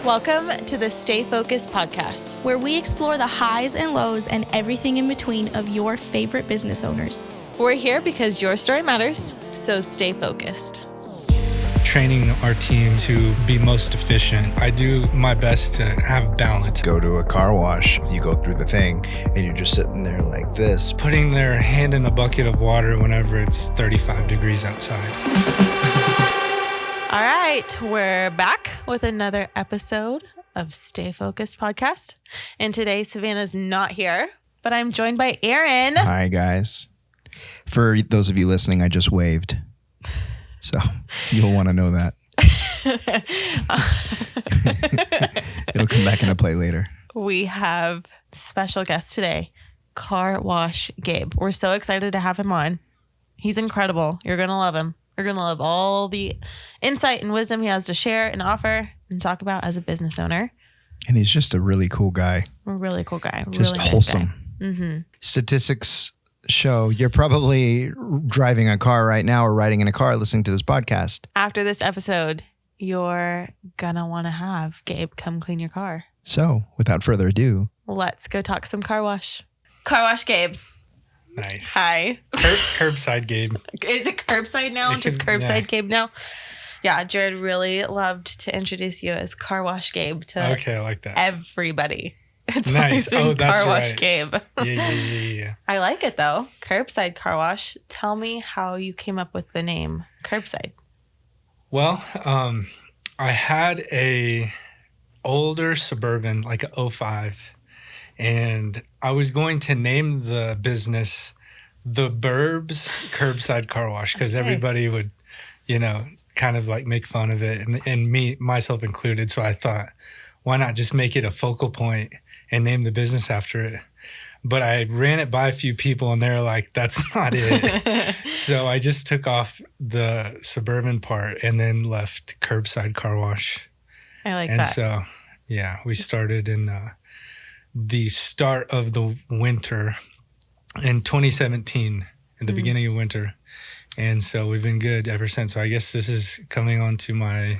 Welcome to the Stay Focused podcast, where we explore the highs and lows and everything in between of your favorite business owners. We're here because your story matters, so stay focused. Training our team to be most efficient. I do my best to have balance. Go to a car wash, you go through the thing and you're just sitting there like this. Putting their hand in a bucket of water whenever it's 35 degrees outside. All right, we're back with another episode of Stay Focused podcast. And today, Savannah's not here, but I'm joined by Aaron. Hi, guys. For those of you listening, I just waved. So you'll want to know that. It'll come back into play later. We have special guest today, Car Wash Gabe. We're so excited to have him on. He's incredible. You're going to love him. You're going to love all the insight and wisdom he has to share and offer and talk about as a business owner. And he's just a really cool guy. A really cool guy. Just really wholesome. Nice guy. Mm-hmm. Statistics show you're probably driving a car right now or riding in a car listening to this podcast. After this episode, you're going to want to have Gabe come clean your car. So without further ado, let's go talk some car wash. Car Wash Gabe. Nice. Hi. Curbside Gabe. Is it curbside now? Just curbside Gabe now? Yeah, Jared really loved to introduce you as Car Wash Gabe to I like that. Everybody. It's nice. That's Car Wash right. Gabe. Yeah. I like it though. Curbside Car Wash. Tell me how you came up with the name Curbside. Well, I had a older Suburban, like a 05. And I was going to name the business The Burbs Curbside Car Wash because everybody would, kind of like make fun of it and myself included. So I thought, why not just make it a focal point and name the business after it? But I ran it by a few people and they're like, that's not it. So I just took off the Suburban part and then left Curbside Car Wash. I like that. And so, we started in the start of the winter in 2017, in the beginning of winter. And so we've been good ever since. So I guess this is coming on to my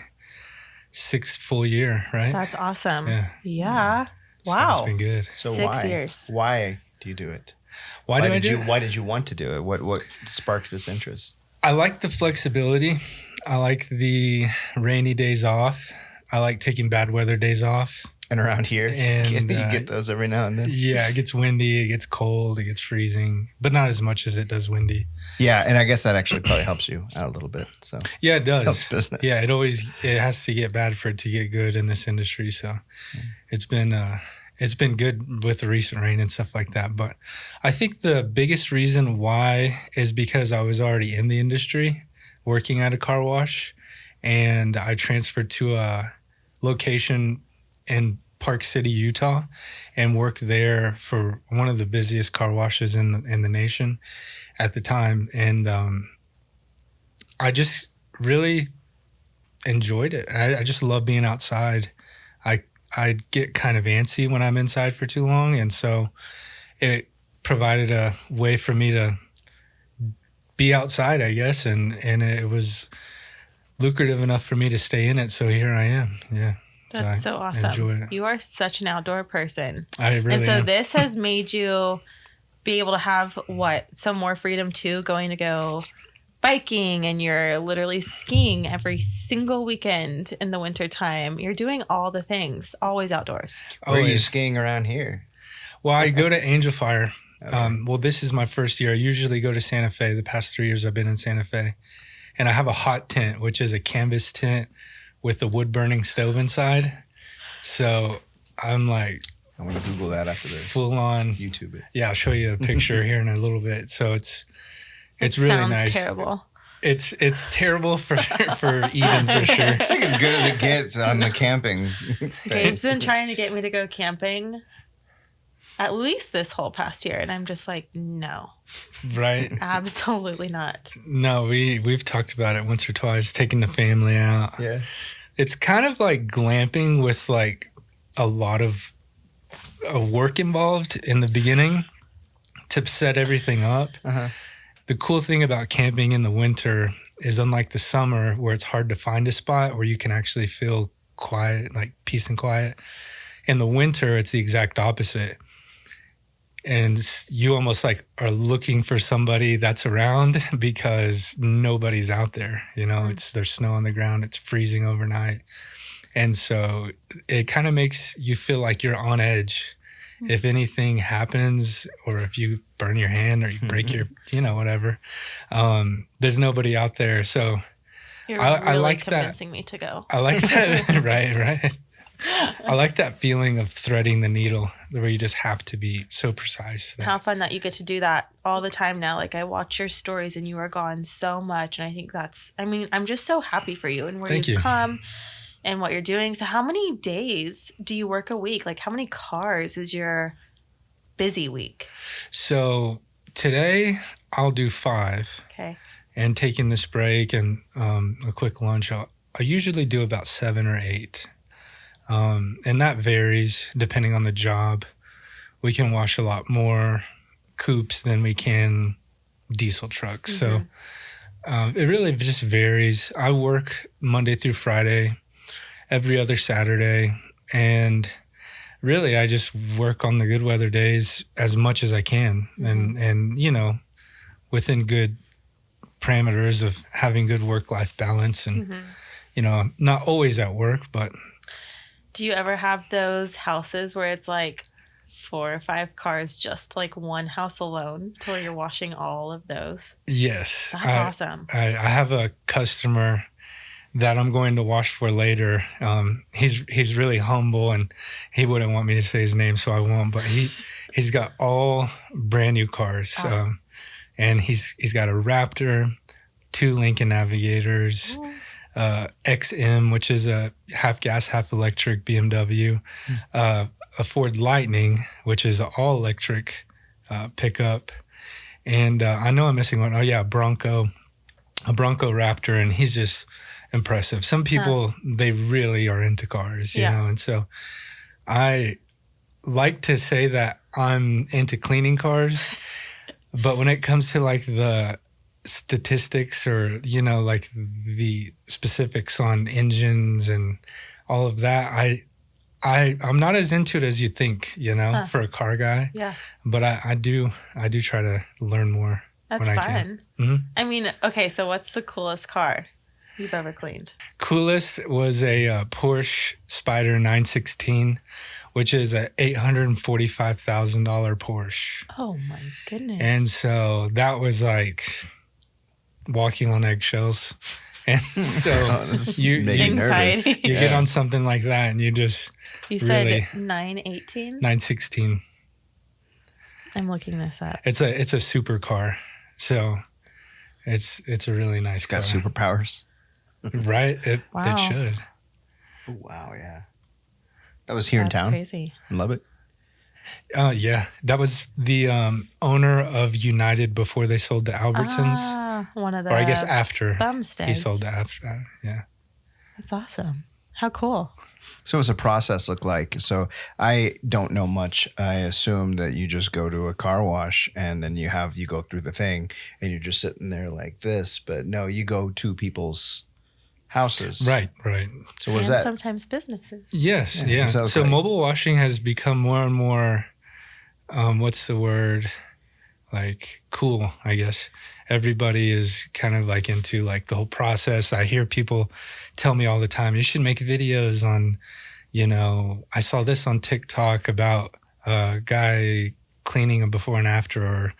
6th full year, right? That's awesome. Yeah. Wow. So it's been good. So 6 years. Why do you do it? Why did you want to do it? What sparked this interest? I like the flexibility. I like the rainy days off. I like taking bad weather days off. And around here, and you get those every now and then. Yeah, it gets windy, it gets cold, it gets freezing, but not as much as it does windy. Yeah, and I guess that actually probably helps you out a little bit. So yeah, it does. Helps business. Yeah, it has to get bad for it to get good in this industry. So it's been good with the recent rain and stuff like that. But I think the biggest reason why is because I was already in the industry, working at a car wash, and I transferred to a location in Park City, Utah, and worked there for one of the busiest car washes in the nation at the time. And I just really enjoyed it. I just love being outside. I get kind of antsy when I'm inside for too long, and so it provided a way for me to be outside, I guess, and it was lucrative enough for me to stay in it. So here I am. Yeah. That's so awesome. Enjoy it. You are such an outdoor person. I really And so am. this has made you be able to have some more freedom too, going to go biking, and you're literally skiing every single weekend in the wintertime. You're doing all the things, always outdoors. Where are you skiing around here? Well, I go to Angel Fire. Okay. Well, this is my first year. I usually go to Santa Fe. The past 3 years I've been in Santa Fe. And I have a hot tent, which is a canvas tent with a wood-burning stove inside. So I'm like... I'm going to Google that after this. Full on. YouTube it. Yeah, I'll show you a picture here in a little bit. So it's really nice. Sounds terrible. It's terrible for eating, for sure. It's like as good as it gets on the camping. Gabe's been trying to get me to go camping at least this whole past year, and I'm just like, no. Right? Absolutely not. No, we've talked about it once or twice, taking the family out. Yeah. It's kind of like glamping with like a lot of work involved in the beginning to set everything up. Uh-huh. The cool thing about camping in the winter is, unlike the summer where it's hard to find a spot where you can actually feel quiet, like peace and quiet. In the winter, it's the exact opposite. And you almost like are looking for somebody that's around because nobody's out there. You know, there's snow on the ground. It's freezing overnight. And so it kind of makes you feel like you're on edge. If anything happens, or if you burn your hand or you break your, whatever, there's nobody out there. So You're really I like convincing me to go. I like that. Right. I like that feeling of threading the needle where you just have to be so precise. How fun that you get to do that all the time now. Like I watch your stories and you are gone so much. And I think I'm just so happy for you and where you've come and what you're doing. So how many days do you work a week? Like how many cars is your busy week? So today I'll do 5. Okay. And taking this break and a quick lunch, I usually do about 7 or 8. And that varies depending on the job. We can wash a lot more coupes than we can diesel trucks. So it really just varies. I work Monday through Friday, every other Saturday. And really, I just work on the good weather days as much as I can. And within good parameters of having good work-life balance and, not always at work, but. Do you ever have those houses where it's like 4 or 5 cars, just like one house alone, to where you're washing all of those? Yes. That's awesome. I have a customer that I'm going to wash for later. He's really humble and he wouldn't want me to say his name, so I won't, but he's got all brand new cars. And he's got a Raptor, 2 Lincoln Navigators, XM, which is a half gas, half electric BMW, a Ford Lightning, which is an all electric pickup. And I know I'm missing one. Oh yeah, a Bronco Raptor. And he's just impressive. Some people, they really are into cars, you know? And so I like to say that I'm into cleaning cars, but when it comes to like the statistics or like the specifics on engines and all of that, I'm not as into it as you think, for a car guy. Yeah. But I do try to learn more. That's when fun. I can. Mm-hmm. I mean, okay, so what's the coolest car you've ever cleaned? Coolest was a Porsche Spyder 916, which is a $845,000 Porsche. Oh my goodness. And so that was like walking on eggshells. And so you get on something like that and you just said really, 918? 916. I'm looking this up. It's a super car. So it's a really nice car. Got superpowers. Right? It should. Oh, wow, yeah. That was here in town. Crazy. In Lubbock. Yeah. That was the owner of United before they sold to Albertsons. One of the, or I guess after Bumsteads. he sold to after. Yeah. That's awesome. How cool. So what's the process look like? So I don't know much. I assume that you just go to a car wash and then you go through the thing and you're just sitting there like this. But no, you go to people's houses. Right. And So was that? sometimes businesses. Yes. Yeah. So mobile washing has become more and more, what's the word? Like cool, I guess. Everybody is kind of like into like the whole process. I hear people tell me all the time, you should make videos on, I saw this on TikTok about a guy cleaning a before and after, or,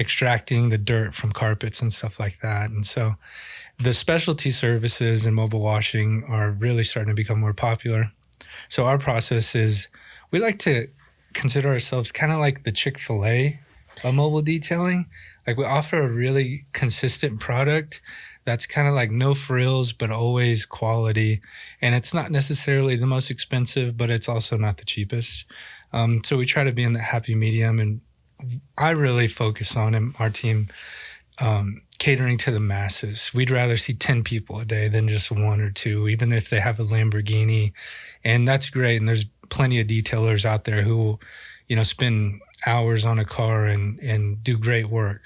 extracting the dirt from carpets and stuff like that. And so the specialty services in mobile washing are really starting to become more popular. So our process is, we like to consider ourselves kind of like the Chick-fil-A of mobile detailing. Like we offer a really consistent product that's kind of like no frills, but always quality. And it's not necessarily the most expensive, but it's also not the cheapest. So we try to be in that happy medium. And I really focus on our team catering to the masses. We'd rather see 10 people a day than just 1 or 2, even if they have a Lamborghini. And that's great. And there's plenty of detailers out there who, spend hours on a car and do great work.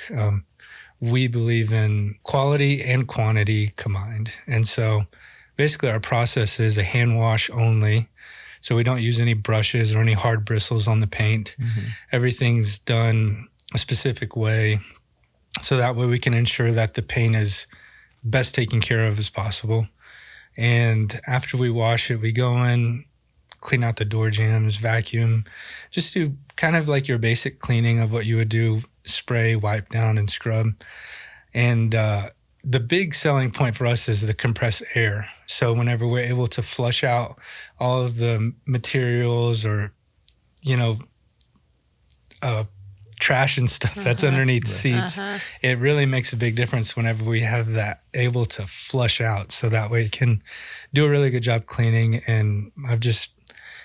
We believe in quality and quantity combined. And so basically our process is a hand wash only. So we don't use any brushes or any hard bristles on the paint. Everything's done a specific way. So that way we can ensure that the paint is best taken care of as possible. And after we wash it, we go in, clean out the door jambs, vacuum, just do kind of like your basic cleaning of what you would do, spray, wipe down, and scrub. And the big selling point for us is the compressed air. So whenever we're able to flush out all of the materials or, trash and stuff that's underneath seats, it really makes a big difference whenever we have that able to flush out. So that way it can do a really good job cleaning. And I've just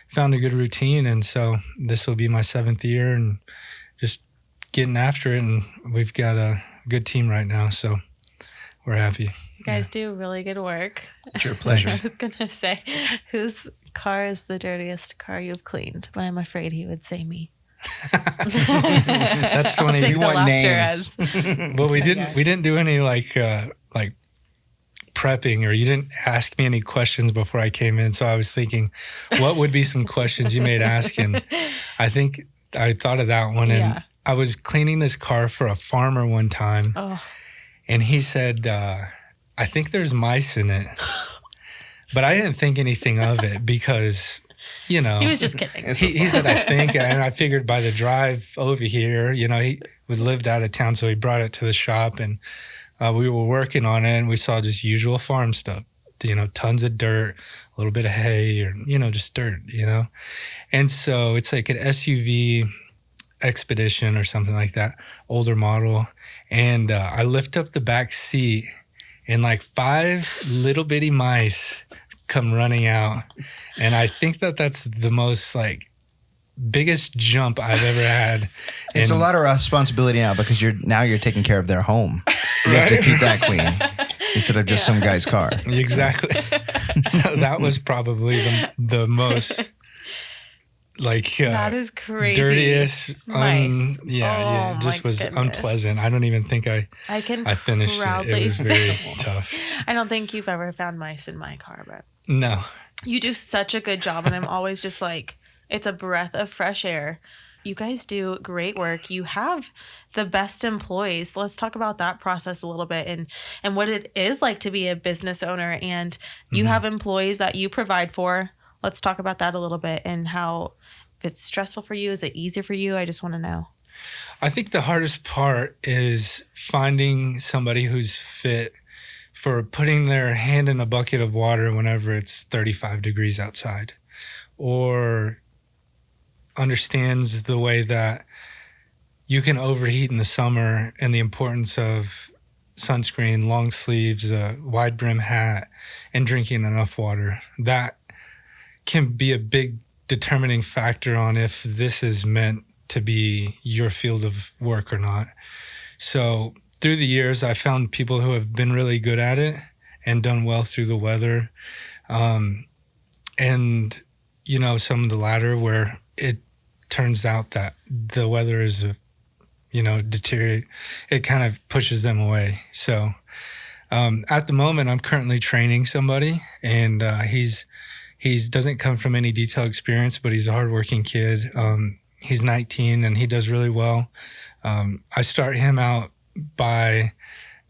found a good routine. And so this will be my 7th year and just getting after it. And we've got a good team right now. So we're happy. You guys do really good work. It's your pleasure. I was going to say, whose car is the dirtiest car you've cleaned? But I'm afraid he would say me. That's funny. We want names. Well, we didn't do any like prepping, or you didn't ask me any questions before I came in. So I was thinking, what would be some questions you may ask? And I think I thought of that one. And I was cleaning this car for a farmer one time. And he said, I think there's mice in it. But I didn't think anything of it because, he was just kidding. He said, I think, and I figured by the drive over here, he lived out of town, so he brought it to the shop, and we were working on it, and we saw just usual farm stuff, tons of dirt, a little bit of hay, or, just dirt, And so it's like an SUV Expedition or something like that, older model. And I lift up the back seat, and like 5 little bitty mice come running out. And I think that's the most biggest jump I've ever had. It's a lot of responsibility now because you're taking care of their home. You have to keep that clean instead of just some guy's car. Exactly. So that was probably the most that is crazy. dirtiest. Mice. Just was goodness. unpleasant. I don't even think I finished it. It was very tough. I don't think you've ever found mice in my car, but no. You do such a good job, and I'm always just it's a breath of fresh air. You guys do great work. You have the best employees. Let's talk about that process a little bit and what it is like to be a business owner. And you have employees that you provide for. Let's talk about that a little bit and how, if it's stressful for you, is it easy for you? I just want to know. I think the hardest part is finding somebody who's fit for putting their hand in a bucket of water whenever it's 35 degrees outside, or understands the way that you can overheat in the summer and the importance of sunscreen, long sleeves, a wide brim hat, and drinking enough water. That can be a big determining factor on if this is meant to be your field of work or not. So through the years, I found people who have been really good at it and done well through the weather. And, some of the latter where it turns out that the weather is, deteriorate. It kind of pushes them away. So at the moment, I'm currently training somebody, and he doesn't come from any detail experience, but he's a hardworking kid. He's 19 and he does really well. I start him out by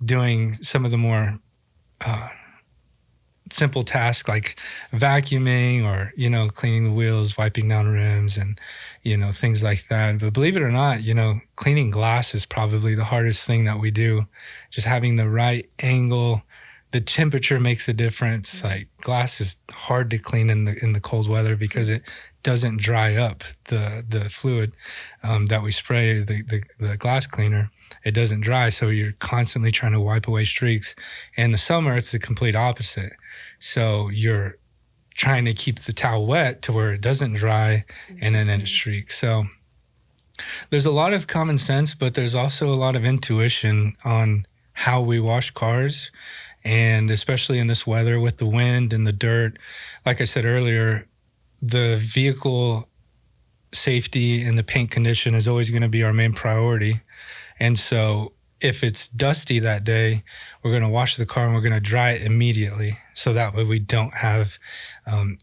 doing some of the more simple tasks like vacuuming or, cleaning the wheels, wiping down rims and, things like that. But believe it or not, cleaning glass is probably the hardest thing that we do. Just having the right angle. The temperature makes a difference. Like glass is hard to clean in the cold weather because it doesn't dry up the fluid that we spray, the glass cleaner. It doesn't dry, so you're constantly trying to wipe away streaks. In the summer, it's the complete opposite. So you're trying to keep the towel wet to where it doesn't dry, and then it streaks. So there's a lot of common sense, but there's also a lot of intuition on how we wash cars. And especially in this weather with the wind and the dirt, like I said earlier, the vehicle safety and the paint condition is always going to be our main priority. And so if it's dusty that day, we're going to wash the car and we're going to dry it immediately. So that way we don't have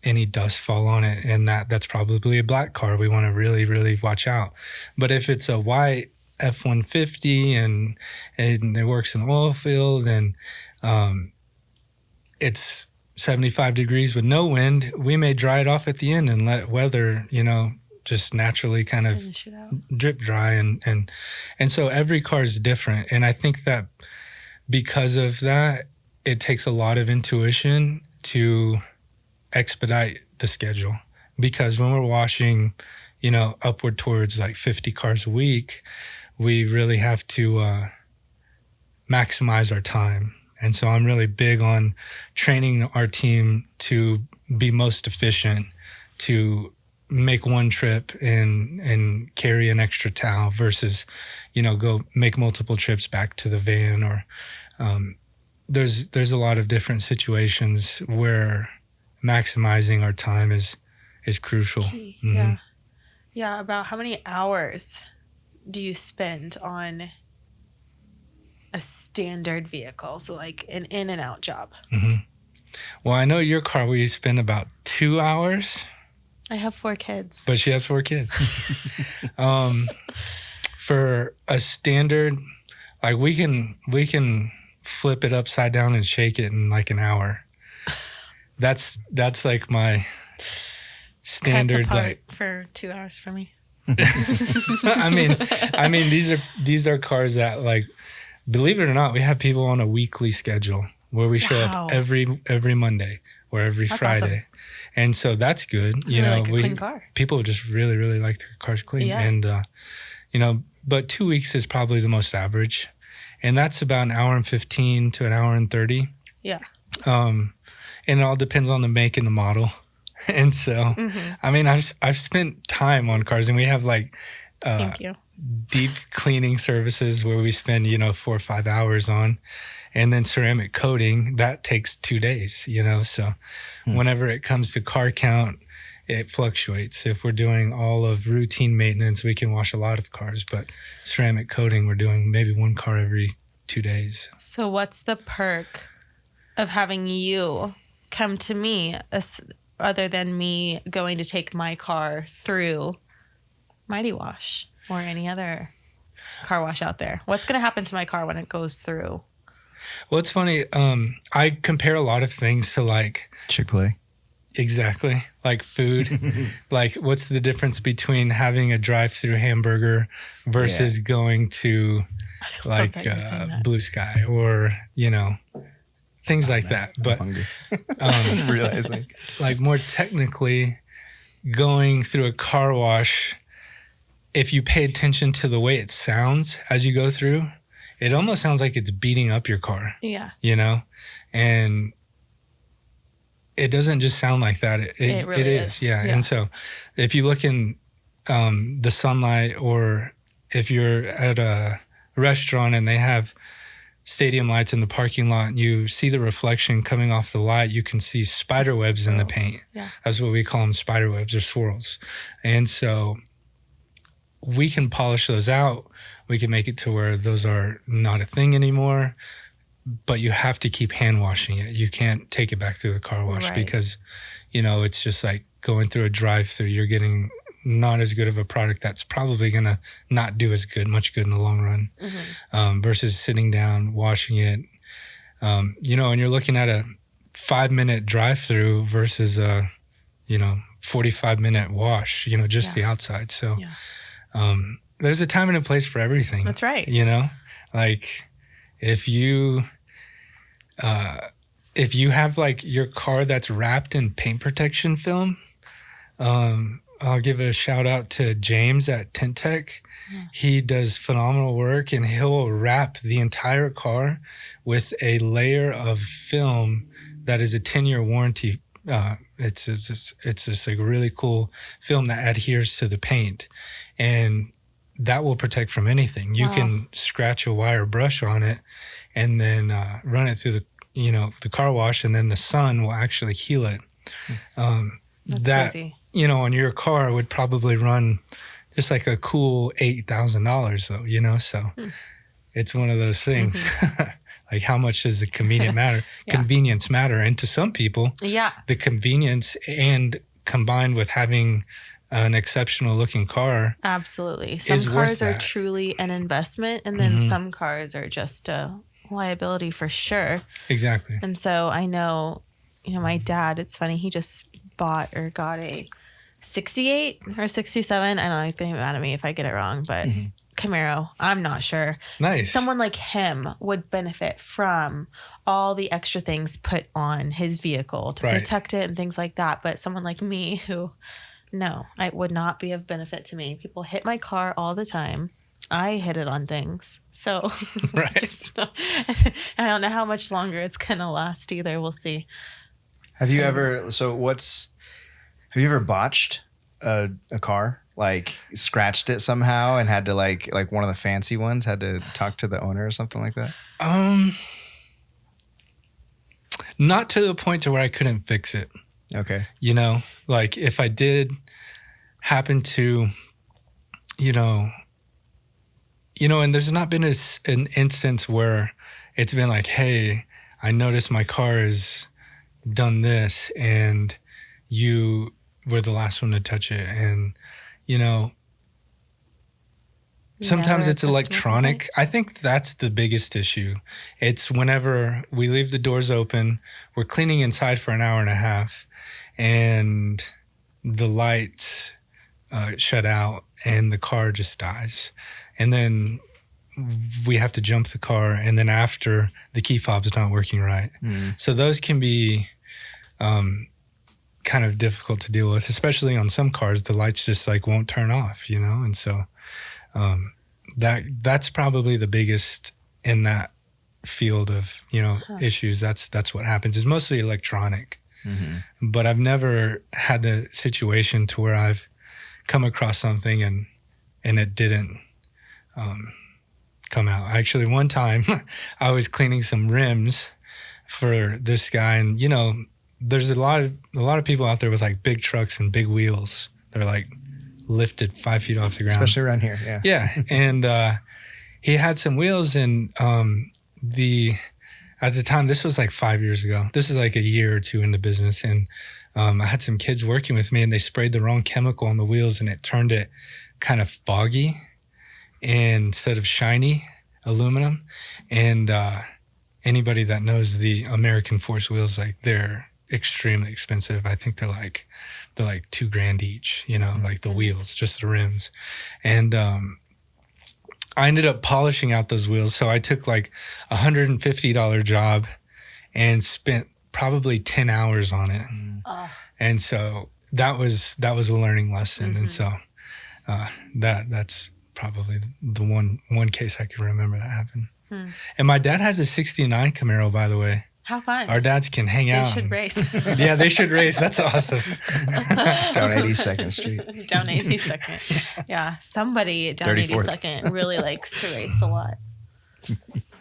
any dust fall on it. And that's probably a black car. We want to really, really watch out. But if it's a white F-150 and it works in the oil field and it's 75 degrees with no wind, we may dry it off at the end and let weather, just naturally kind of drip dry. And so every car is different. And I think that because of that, it takes a lot of intuition to expedite the schedule. Because when we're washing, upward towards like 50 cars a week, we really have to maximize our time. And so I'm really big on training our team to be most efficient, to make one trip and carry an extra towel versus, go make multiple trips back to the van. Or there's a lot of different situations where maximizing our time is crucial. Mm-hmm. Yeah. About how many hours do you spend on a standard vehicle? So like an in and out job. Mm-hmm. Well, I know your car, we spend about 2 hours. I have 4 kids. But she has 4 kids. For a standard, like we can flip it upside down and shake it in like an hour. That's like my standard. Cut the part like for 2 hours for me. I mean, these are cars that, like, believe it or not, we have people on a weekly schedule where we show up every Monday or every Friday. Awesome. And so that's good. Like a clean car. People just really, really like their cars clean. Yeah. And, but 2 weeks is probably the most average. And that's about an hour and 15 to an hour and 30. Yeah. And it all depends on the make and the model. And so, I mean, I've spent time on cars, and we have like Thank you. deep cleaning services where we spend, 4 or 5 hours on. And then ceramic coating, that takes 2 days, So whenever it comes to car count, it fluctuates. If we're doing all of routine maintenance, we can wash a lot of cars. But ceramic coating, we're doing maybe 1 car every 2 days. So what's the perk of having you come to me other than me going to take my car through Mighty Wash or any other car wash out there? What's going to happen to my car when it goes through? Well, it's funny. I compare a lot of things to like Chick-fil-A. Exactly. Like food. Like, what's the difference between having a drive-through hamburger versus going to like Blue Sky or, things like that. But realizing like more technically, going through a car wash, if you pay attention to the way it sounds as you go through, it almost sounds like it's beating up your car. Yeah. And it doesn't just sound like that. It really is. Yeah. And so if you look in the sunlight, or if you're at a restaurant and they have stadium lights in the parking lot, and you see the reflection coming off the light, you can see spider webs in the paint. Yeah. That's what we call them, spider webs or swirls. And so we can polish those out. We can make it to where those are not a thing anymore, but you have to keep hand washing it. You can't take it back through the car wash because, it's just like going through a drive-through. You're getting not as good of a product that's probably going to not do much good in the long run, versus sitting down, washing it, and you're looking at a 5-minute drive-through versus a, 45-minute wash, the outside. So, there's a time and a place for everything. That's right. Like if you have like your car that's wrapped in paint protection film, I'll give a shout out to James at Tint Tech. Yeah. He does phenomenal work, and he'll wrap the entire car with a layer of film that is a 10-year warranty. It's just like a really cool film that adheres to the paint, and that will protect from anything. You can scratch a wire brush on it and then run it through the car wash, and then the sun will actually heal it. That's crazy. On your car would probably run just like a cool $8,000 though, so it's one of those things. Like, how much does the Yeah. convenience matter? And to some people, Yeah. the convenience and combined with having an exceptional looking car, Absolutely. Some is worth cars are that. truly an investment, and then some cars are just a liability for sure. exactly. And so I know, my dad, it's funny, he just bought or got a 68 or 67. I don't know, he's going to get mad at me if I get it wrong, but Camaro, I'm not sure. Nice. Someone like him would benefit from all the extra things put on his vehicle to Right. protect it and things like that. But someone like me who, no, it would not be of benefit to me. People hit my car all the time. I hit it on things. So Right. I don't know how much longer it's going to last either. We'll see. Have you ever? Have you ever botched a car? Like scratched it somehow and had to like one of the fancy ones had to talk to the owner or something like that? Not to the point to where I couldn't fix it. Okay. Like if I did happen to, and there's not been an instance where it's been like, hey, I noticed my car has done this and you were the last one to touch it. And, sometimes Never it's a customer electronic. complaint? I think that's the biggest issue. It's whenever we leave the doors open, we're cleaning inside for an hour and a half, and the lights shut out and the car just dies. And then we have to jump the car, and then after, the key fob's not working right. So those can be kind of difficult to deal with, especially on some cars. The lights just like won't turn off, and so that's probably the biggest in that field of issues. That's what happens. It's mostly electronic. But I've never had the situation to where I've come across something and it didn't come out. Actually, one time I was cleaning some rims for this guy, and there's a lot of people out there with like big trucks and big wheels. They're like lifted 5 feet off the ground, Especially around here. Yeah. Yeah, and he had some wheels, and at the time, this was like 5 years ago. This was like a year or two into business, and I had some kids working with me, and they sprayed the wrong chemical on the wheels, and it turned it kind of foggy instead of shiny aluminum. And anybody that knows the American Force wheels, like they're extremely expensive. I think they're like $2,000 each. Like the wheels, just the rims, and I ended up polishing out those wheels. So I took like $150 job and spent probably 10 hours on it. And so that was a learning lesson. And so that's probably the one case I can remember that happened. And my dad has a 69 Camaro, by the way. How fun. Our dads can hang out. They should race. Yeah, they should race. That's awesome. Down 82nd Street. Down 82nd. Yeah, somebody down 34th. 82nd really likes to race a lot.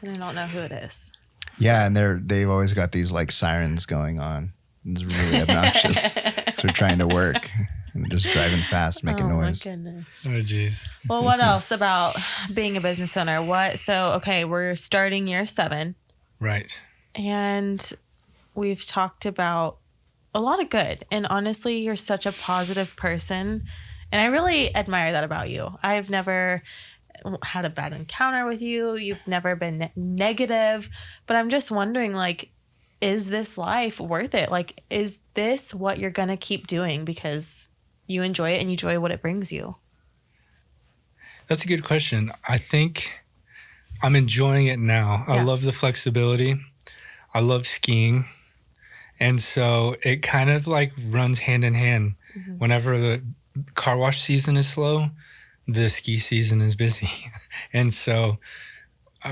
And I don't know who it is. Yeah, and they've always got these like sirens going on. It's really obnoxious. So they're trying to work and just driving fast, making noise. Oh, my goodness. Oh, geez. Well, what else about being a business owner? Okay, we're starting year 7. Right. And we've talked about a lot of good. And honestly, you're such a positive person. And I really admire that about you. I've never had a bad encounter with you. You've never been negative. But I'm just wondering, like, is this life worth it? Like, is this what you're going to keep doing because you enjoy it and you enjoy what it brings you? That's a good question. I think I'm enjoying it now. I love the flexibility. I love skiing. And so it kind of like runs hand in hand. Whenever the car wash season is slow, the ski season is busy. And so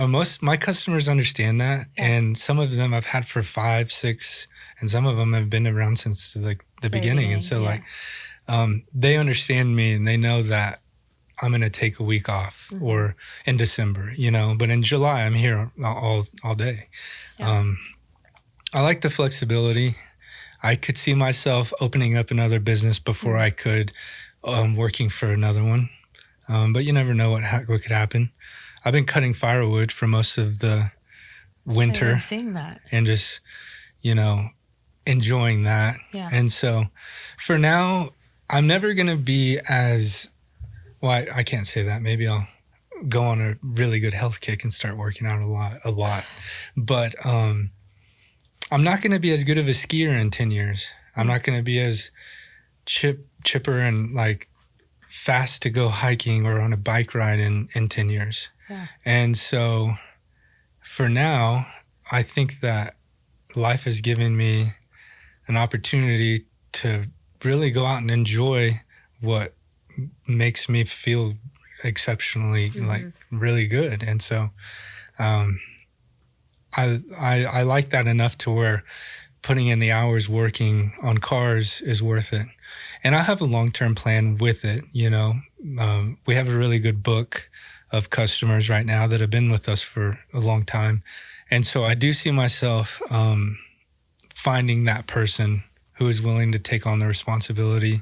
most my customers understand that. And some of them I've had for 5, 6, and some of them have been around since like the beginning. And so like they understand me, and they know that I'm going to take a week off or in December, but in July I'm here all day. I like the flexibility. I could see myself opening up another business before I could working for another one. But you never know what could happen. I've been cutting firewood for most of the winter. I've been seeing that. And just, enjoying that. Yeah. And so for now, I'm never going to be as, well, I can't say that. Maybe I'll go on a really good health kick and start working out a lot. But I'm not going to be as good of a skier in 10 years. I'm not going to be as chipper and like fast to go hiking or on a bike ride in 10 years. Yeah. And so for now, I think that life has given me an opportunity to really go out and enjoy what makes me feel exceptionally like really good. And so I like that enough to where putting in the hours working on cars is worth it. And I have a long-term plan with it. We have a really good book of customers right now that have been with us for a long time. And so I do see myself finding that person who is willing to take on the responsibility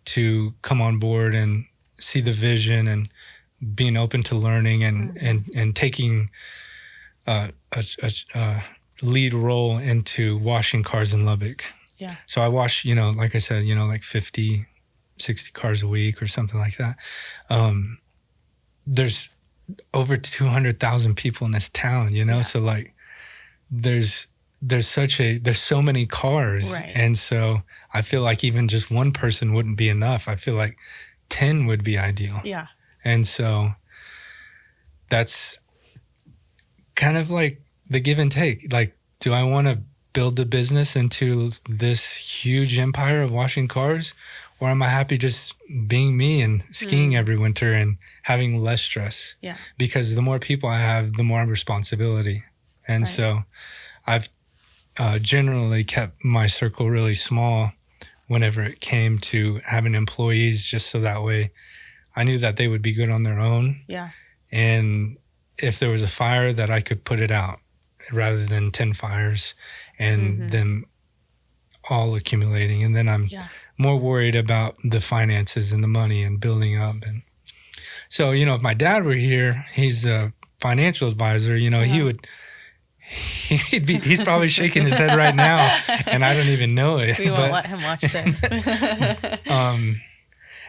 to come on board and see the vision and being open to learning and taking a lead role into washing cars in Lubbock. Yeah. So I wash, like I said, like 50, 60 cars a week or something like that. There's over 200,000 people in this town, so like there's so many cars. Right. And so I feel like even just one person wouldn't be enough. I feel like 10 would be ideal. Yeah. And so that's kind of like the give and take. Like, do I want to build a business into this huge empire of washing cars? Or am I happy just being me and skiing every winter and having less stress? Yeah. Because the more people I have, the more responsibility. And so I've generally kept my circle really small whenever it came to having employees, just so that way I knew that they would be good on their own. Yeah. And if there was a fire, that I could put it out rather than 10 fires and them all accumulating. And then I'm more worried about the finances and the money and building up. And so, if my dad were here, he's a financial advisor, he's probably shaking his head right now and I don't even know it. We won't let him watch this.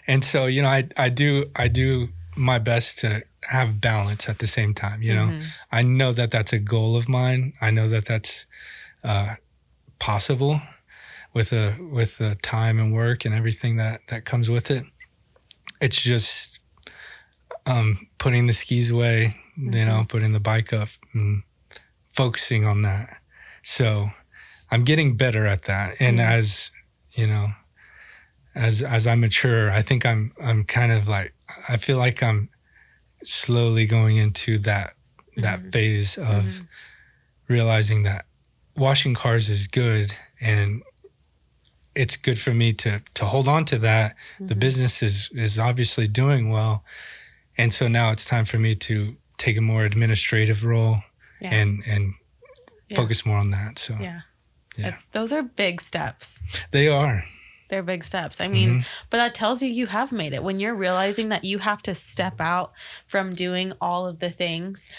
And so, I do my best to have balance at the same time. I know that that's a goal of mine. I know that that's possible with the time and work and everything that comes with it. It's just putting the skis away, putting the bike up and focusing on that. So I'm getting better at that. And as I mature, I think I'm kind of like, I feel like I'm slowly going into that phase of realizing that washing cars is good and it's good for me to hold on to that. The business is obviously doing well. And so now it's time for me to take a more administrative role and focus more on that. So Those are big steps. They are. They're big steps. I mean, but that tells you have made it. When you're realizing that you have to step out from doing all of the things,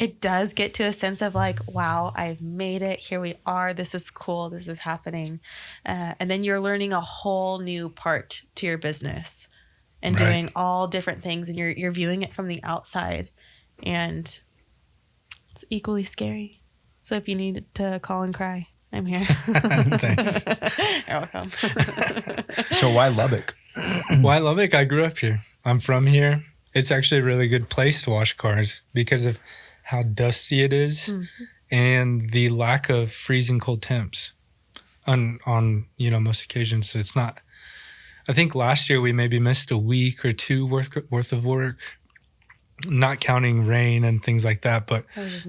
it does get to a sense of like, wow, I've made it. Here we are. This is cool. This is happening. And then you're learning a whole new part to your business and doing all different things. And you're viewing it from the outside. And it's equally scary. So if you need to call and cry, I'm here. Thanks. You're welcome. So why Lubbock? Why Lubbock? I grew up here. I'm from here. It's actually a really good place to wash cars because of how dusty it is and the lack of freezing cold temps on most occasions. It's not. I think last year we maybe missed a week or two worth of work, not counting rain and things like that, but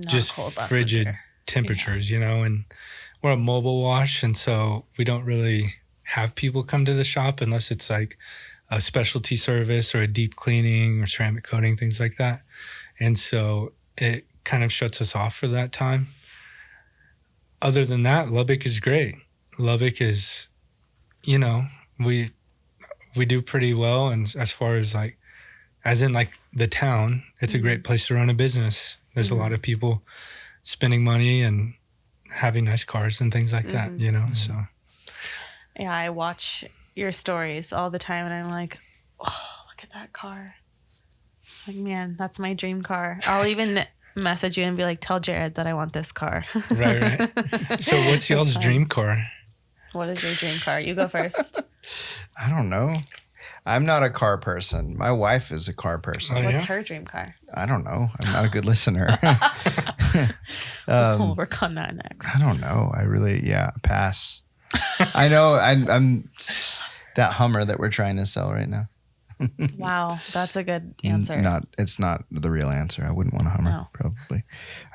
just frigid temperatures, and we're a mobile wash, and so we don't really have people come to the shop unless it's like a specialty service or a deep cleaning or ceramic coating, things like that. And so it kind of shuts us off for that time. Other than that, Lubbock is great. Lubbock is, we do pretty well, and as far as like, as in like the town, it's a great place to run a business. There's a lot of people spending money and having nice cars and things like that, you know, so. Yeah, I watch your stories all the time and I'm like, oh, look at that car. Like, man, that's my dream car. I'll even message you and be like, tell Jared that I want this car. Right. So what's y'all's dream car? What is your dream car? You go first. I don't know. I'm not a car person. My wife is a car person. Oh, What's yeah? her dream car? I don't know. I'm not a good listener. We'll work on that next. I don't know. I really, pass. I know. I'm that Hummer that we're trying to sell right now. Wow, that's a good answer. It's not the real answer. I wouldn't want a Hummer, No. probably.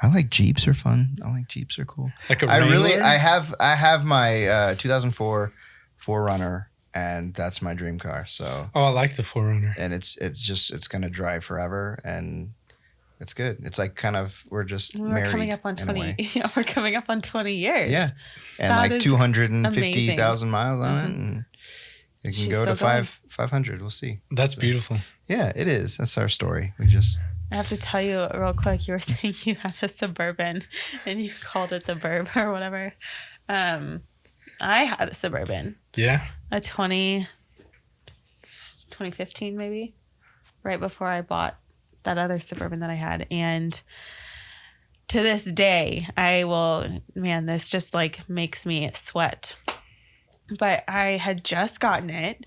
I like Jeeps are fun. I like Jeeps are cool. Like a Wrangler? I have my 2004 4Runner, and that's my dream car. So, Oh, I like the 4Runner. and it's gonna drive forever, and it's good. It's like kind of we're just We're married coming up on in a 20. way. Yeah, we're coming up on 20 years. Yeah, and That like is 250,000 miles on it, and it can She's go to still going. 500. We'll see. That's beautiful. Yeah, it is. That's our story. We just I have to tell you real quick, you were saying you had a Suburban and you called it the Burb or whatever. I had a Suburban, Yeah. a 2015 maybe, right before I bought that other Suburban that I had. And to this day, this just like makes me sweat. But I had just gotten it.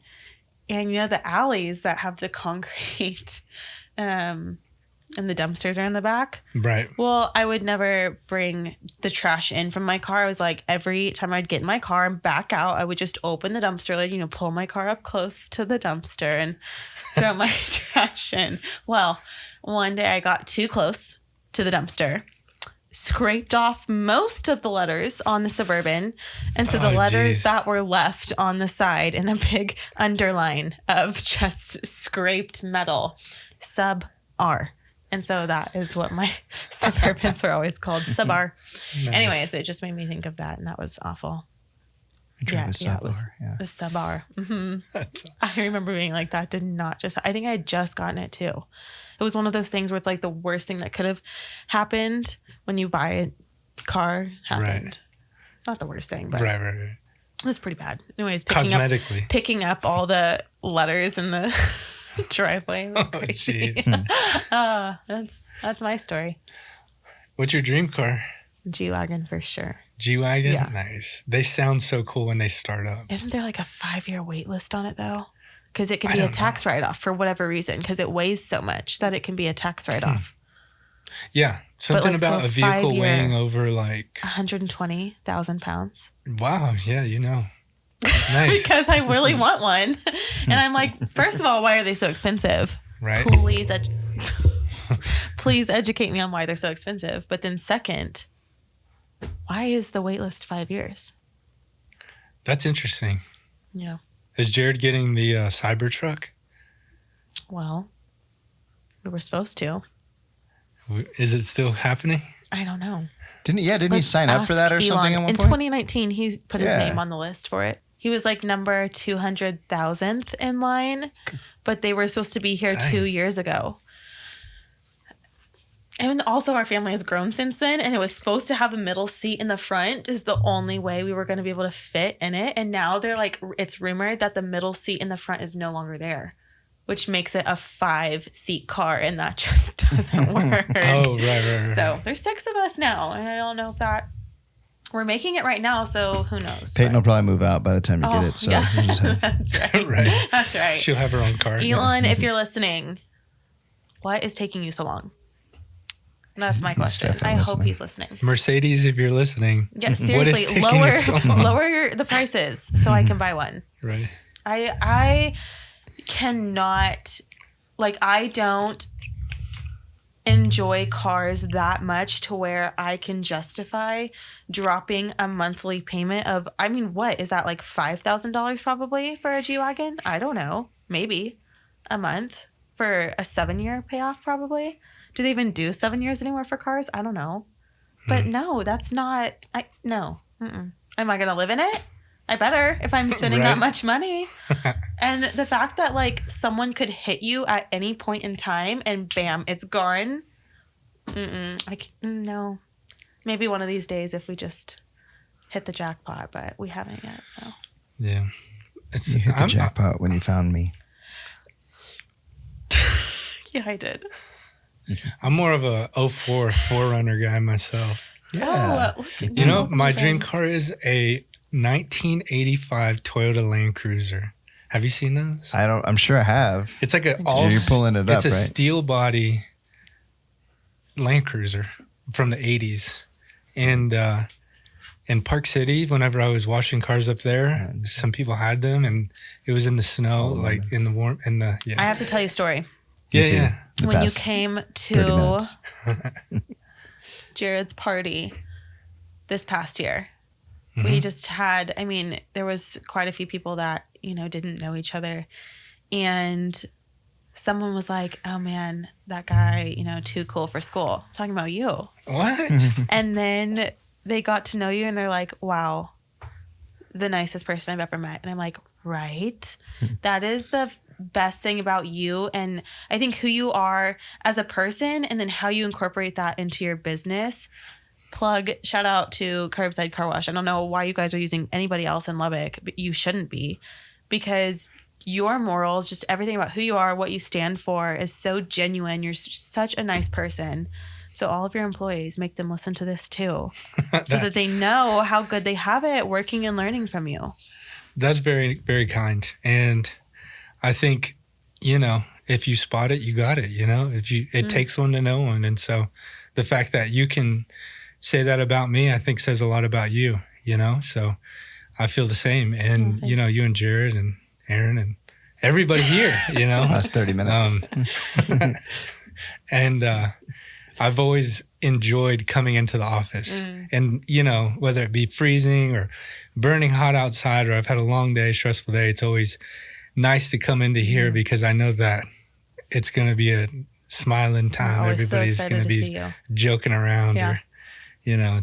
And you know, the alleys that have the concrete and the dumpsters are in the back. Right. Well, I would never bring the trash in from my car. I was like, every time I'd get in my car and back out, I would just open the dumpster lid, pull my car up close to the dumpster and throw my trash in. Well, one day I got too close to the dumpster, scraped off most of the letters on the Suburban. And so the Oh, letters geez. that were left on the side in a big underline of just scraped metal, sub R. And so that is what my Suburbans were always called, sub R. Nice. Anyways, it just made me think of that, and that was awful. drive the it was Subaru. Yeah. the sub R. That's I remember being like, that did not just, I think I had just gotten it too. It was one of those things where it's like the worst thing that could have happened when you buy a car happened. Right. Not the worst thing, but right. it was pretty bad. Anyways, Cosmetically. picking up all the letters in the driveway was Oh, crazy. jeez. That's my story. What's your dream car? G-Wagon for sure. G-Wagon? Yeah. Nice. They sound so cool when they start up. Isn't there like a 5-year wait list on it though? Because it can I be a don't tax write-off for whatever reason, because it weighs so much that it can be a tax write-off. Yeah. Something like, about so a vehicle 5-year weighing over like, 120,000 pounds. wow. Yeah, Nice. Because I really want one. And I'm like, first of all, why are they so expensive? Right. Please educate me on why they're so expensive. But then second, why is the wait list 5 years? That's interesting. Yeah. Is Jared getting the Cybertruck? Well, we were supposed to. Is it still happening? I don't know. Didn't he Let's sign up for that or ask something Elon. at one In point? 2019, he put his Yeah. name on the list for it. He was like number 200,000th in line, but they were supposed to be here Dang. 2 years ago. And also our family has grown since then, and it was supposed to have a middle seat in the front is the only way we were going to be able to fit in it. And now they're like, it's rumored that the middle seat in the front is no longer there, which makes it a 5-seat car, and that just doesn't work. Oh, right. So there's 6 of us now, and I don't know if that we're making it right now. So who knows? Peyton will But- probably move out by the time you get it. So yeah. you just have- That's right. Right. That's right. She'll have her own car. Elon, if you're listening, what is taking you so long? That's my He's question. definitely I hope listening. he's listening. Mercedes, if you're listening. Yeah, What is seriously, taking you so long? lower the prices so I can buy one. Right. I cannot, like, I don't enjoy cars that much to where I can justify dropping a monthly payment of, I mean, what is that, like $5,000 probably for a G-Wagon? I don't know. Maybe a month for a 7-year payoff probably. Do they even do 7 years anymore for cars? I don't know. But no, that's not, no. Mm-mm. Am I going to live in it? I better if I'm spending Right. that much money. And the fact that like someone could hit you at any point in time and bam, it's gone. No. Maybe one of these days if we just hit the jackpot, but we haven't yet. So Yeah. You hit the jackpot when you found me. yeah, I did. I'm more of a 04 4Runner guy myself. Yeah. Oh, look, You know, multiple my dream things. car is a 1985 Toyota Land Cruiser. Have you seen those? I'm sure I have. It's like a You're pulling it up, It's a right? steel body Land Cruiser from the 80s. And in Park City, whenever I was washing cars up there, some people had them, and it was in the snow, like in the warm, I have to tell you a story. Me too. yeah. The When you best came 30 to minutes. Jared's party this past year, Mm-hmm. we just had, I mean, there was quite a few people that, you know, didn't know each other. And someone was like, oh man, that guy, you know, too cool for school. I'm talking about you. What? And then they got to know you and they're like, wow, the nicest person I've ever met. And I'm like, right? That is the best thing about you. And I think who you are as a person and then how you incorporate that into your business. Shout out to Curbside Carwash. I don't know why you guys are using anybody else in Lubbock, but you shouldn't be, because your morals, just everything about who you are, what you stand for is so genuine. You're such a nice person. So all of your employees, make them listen to this too, so that they know how good they have it working and learning from you. That's very, very kind. And I think, you know, if you spot it, you got it, you know, it takes one to know one. And so the fact that you can say that about me, I think says a lot about you, you know? So I feel the same. And, you know, you and Jared and Aaron and everybody here, you know? Last 30 minutes. And I've always enjoyed coming into the office. And, you know, whether it be freezing or burning hot outside, or I've had a long day, stressful day, it's always nice to come into here because I know that it's going to be a smiling time. Always so Everybody's excited going to to see be you. joking around Yeah. or, you know,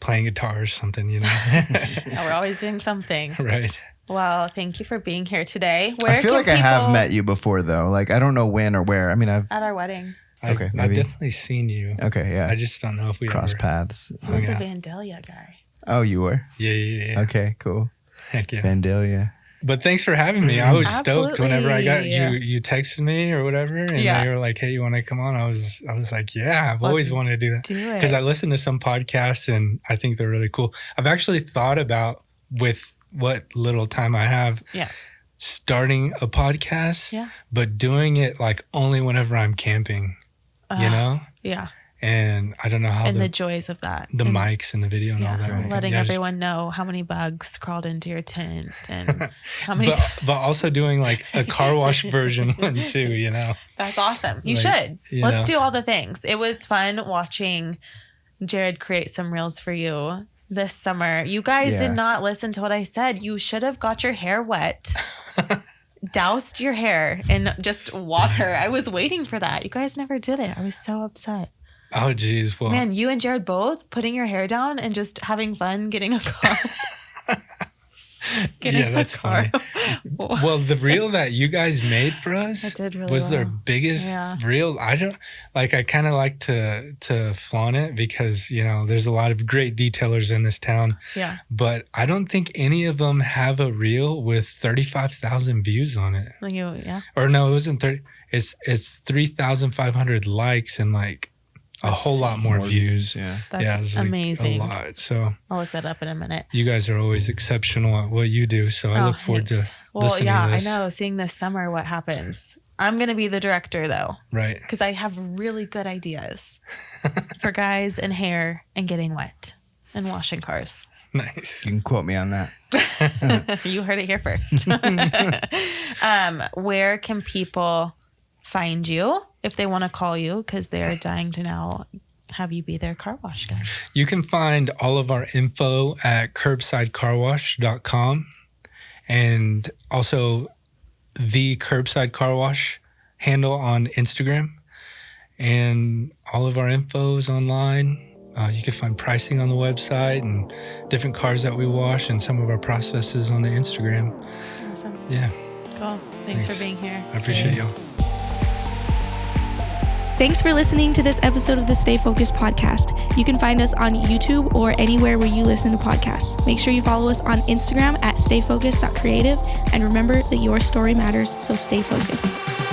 playing guitar or something, you know? Yeah, we're always doing something. Right. Well, thank you for being here today. I feel can like I have people- met you before, though. Like, I don't know when or where. I mean, at our wedding. Okay, I've maybe. definitely seen you. Okay, yeah. I just don't know if we cross ever. paths. I was yeah. a Vandalia guy. Oh, you were? Yeah. Okay, cool. Heck yeah. Vandalia. But thanks for having me. I was stoked whenever I got Absolutely. you texted me or whatever, and Yeah. you were like, "Hey, you want to come on?" I was like, "Yeah, I've always wanted to do that." Do it. Because I listen to some podcasts and I think they're really cool. I've actually thought about, with what little time I have, starting a podcast, but doing it like only whenever I'm camping, you know? Yeah. And I don't know how And the joys of that. the And, mics and the video and all that. letting I just- everyone know how many bugs crawled into your tent and how many. but also doing like a car wash version one too, you know? That's awesome. You Like, should. you Let's know. do all the things. It was fun watching Jared create some reels for you this summer. You guys Yeah. did not listen to what I said. You should have got your hair wet. Doused your hair in just water. I was waiting for that. You guys never did it. I was so upset. Oh, geez. Well, Man, you and Jared both putting your hair down and just having fun getting a car. yeah, that's funny. Well, the reel that you guys made for us It did really was their well. biggest Yeah. reel. I don't like. I kind of like to flaunt it because you know there's a lot of great detailers in this town. Yeah. But I don't think any of them have a reel with 35,000 views on it. Yeah. Or no, it wasn't 30. It's 3,500 likes and like a whole lot more views. Yeah. That's it's like amazing. a lot. So I'll look that up in a minute. you guys are always exceptional at what you do. So I Oh, look forward thanks. to Well, listening yeah, to I this. know. Seeing this summer what happens. I'm going to be the director though, Right. because I have really good ideas for guys and hair and getting wet and washing cars. Nice. You can quote me on that. You heard it here first. Where can people find you if they want to call you, because they're dying to now have you be their car wash guy? You can find all of our info at curbsidecarwash.com and also the Curbside Car Wash handle on Instagram. And all of our info is online. You can find pricing on the website and different cars that we wash and some of our processes on the Instagram. Awesome. Yeah. Cool. Thanks for being here. I appreciate y'all. Thanks for listening to this episode of the Stay Focused podcast. You can find us on YouTube or anywhere where you listen to podcasts. Make sure you follow us on Instagram at stayfocused.creative. And remember that your story matters, so stay focused.